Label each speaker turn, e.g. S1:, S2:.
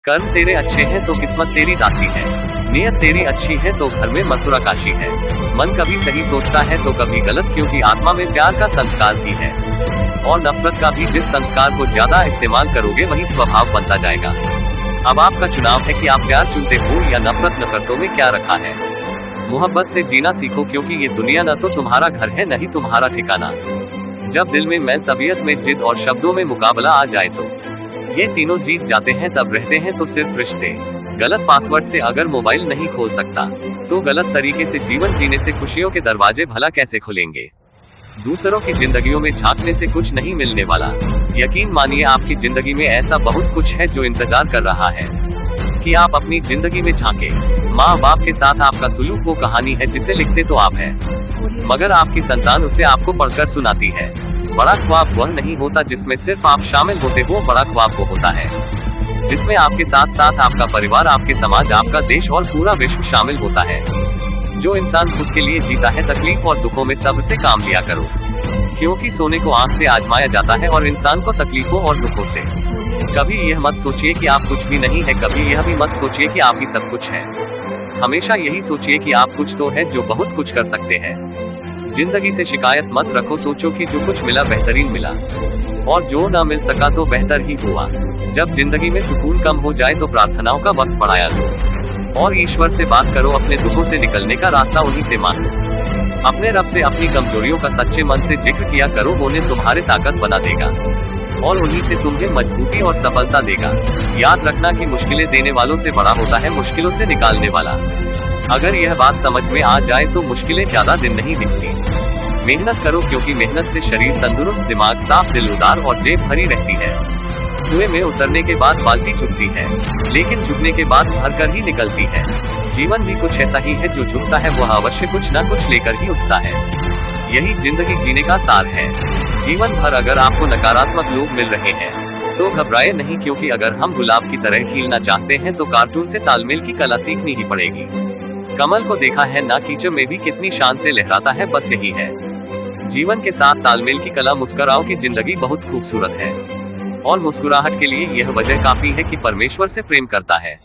S1: कर्म तेरे अच्छे हैं तो किस्मत तेरी दासी है, नियत तेरी अच्छी है तो घर में मथुरा काशी है। मन कभी सही सोचता है तो कभी गलत, क्योंकि आत्मा में प्यार का संस्कार भी है और नफरत का भी। जिस संस्कार को ज्यादा इस्तेमाल करोगे वही स्वभाव बनता जाएगा। अब आपका चुनाव है कि आप प्यार चुनते हो या नफरत। नफरतों में क्या रखा है? मोहब्बत से जीना सीखो, क्योंकि ये दुनिया न तो तुम्हारा घर है न ही तुम्हारा ठिकाना। जब दिल में मैल, तबीयत में जिद और शब्दों में मुकाबला आ जाए तो ये तीनों जीत जाते हैं। तब रहते हैं तो सिर्फ रिश्ते। गलत पासवर्ड से अगर मोबाइल नहीं खोल सकता तो गलत तरीके से जीवन जीने से खुशियों के दरवाजे भला कैसे खुलेंगे? दूसरों की जिंदगियों में झांकने से कुछ नहीं मिलने वाला। यकीन मानिए आपकी जिंदगी में ऐसा बहुत कुछ है जो इंतजार कर रहा है कि आप अपनी जिंदगी में झांके। माँ बाप के साथ आपका सुलूक वो कहानी है जिसे लिखते तो आप हैं, मगर आपकी संतान उसे आपको पढ़कर सुनाती है। बड़ा ख्वाब वह नहीं होता जिसमें सिर्फ आप शामिल होते हो, बड़ा ख्वाब वो होता है जिसमें आपके साथ साथ आपका परिवार, आपके समाज, आपका देश और पूरा विश्व शामिल होता है। जो इंसान खुद के लिए जीता है, तकलीफ और दुखों में सब्र से काम लिया करो, क्योंकि सोने को आंख से आजमाया जाता है और इंसान को तकलीफों और दुखों से। कभी यह मत सोचिए कि आप कुछ भी नहीं है, कभी यह भी मत सोचिए कि आप ही सब कुछ है। हमेशा यही सोचिए कि आप कुछ तो है जो बहुत कुछ कर सकते हैं। जिंदगी से शिकायत मत रखो, सोचो कि जो कुछ मिला बेहतरीन मिला और जो ना मिल सका तो बेहतर ही हुआ। जब जिंदगी में सुकून कम हो जाए तो प्रार्थनाओं का वक्त बढ़ाया लो और ईश्वर से बात करो। अपने दुखों से निकलने का रास्ता उन्हीं से मांगो। अपने रब से अपनी कमजोरियों का सच्चे मन से जिक्र किया करो, वो उन्हें तुम्हारे ताकत बना देगा और उन्हीं से तुम्हें मजबूती और सफलता देगा। याद रखना कि मुश्किलें देने वालों से बड़ा होता है मुश्किलों से निकालने वाला। अगर यह बात समझ में आ जाए तो मुश्किलें ज्यादा दिन नहीं दिखती। मेहनत करो, क्योंकि मेहनत से शरीर तंदुरुस्त, दिमाग साफ, दिल उदार और जेब भरी रहती है। कुएं में उतरने के बाद बाल्टी झुकती है, लेकिन झुकने के बाद भरकर ही निकलती है। जीवन भी कुछ ऐसा ही है, जो झुकता है वह अवश्य कुछ न कुछ लेकर ही उठता है। यही जिंदगी जीने का सार है। जीवन भर अगर आपको नकारात्मक लोग मिल रहे हैं तो घबराए नहीं, क्योंकि अगर हम गुलाब की तरह खिलना चाहते हैं तो कार्टून से तालमेल की कला सीखनी ही पड़ेगी। कमल को देखा है ना कीचड़ में भी कितनी शान से लहराता है, बस यही है जीवन के साथ तालमेल की कला। मुस्कुराओ की जिंदगी बहुत खूबसूरत है और मुस्कुराहट के लिए यह वजह काफी है कि परमेश्वर से प्रेम करता है।